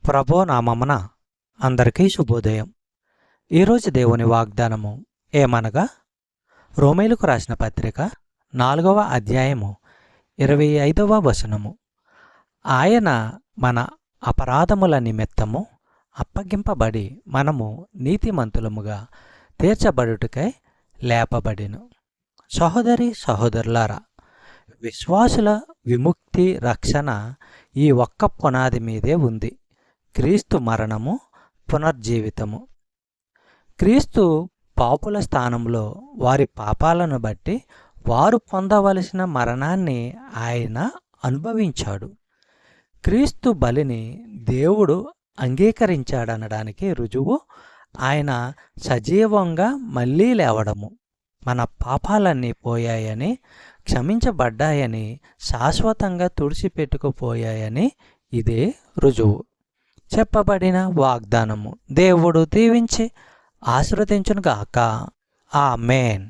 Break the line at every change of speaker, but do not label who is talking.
ప్రభో నామమున అందరికీ శుభోదయం. ఈరోజు దేవుని వాగ్దానము ఏమనగా, రోమేలుకు రాసిన పత్రిక 4వ అధ్యాయము 25వ వచనము. ఆయన మన అపరాధముల నిమిత్తము అప్పగింపబడి మనము నీతిమంతులముగా తీర్చబడుటకై లేపబడిను. సహోదరి సహోదరులారా, విశ్వాసుల విముక్తి రక్షణ ఈ ఒక్క పునాది మీదే ఉంది: క్రీస్తు మరణము, పునర్జీవితము. క్రీస్తు పాపుల స్థానంలో వారి పాపాలను బట్టి వారు పొందవలసిన మరణాన్ని ఆయన అనుభవించాడు. క్రీస్తు బలిని దేవుడు అంగీకరించాడనడానికి రుజువు ఆయన సజీవంగా మళ్ళీ లేవడము, మన పాపాలన్నీ పోయాయని, క్షమించబడ్డాయని, శాశ్వతంగా తుడిచిపెట్టుకుపోయాయని ఇదే రుజువు. చెప్పబడిన వాగ్దానము దేవుడు దీవించి ఆశీర్వదించునుగాక. ఆమేన్.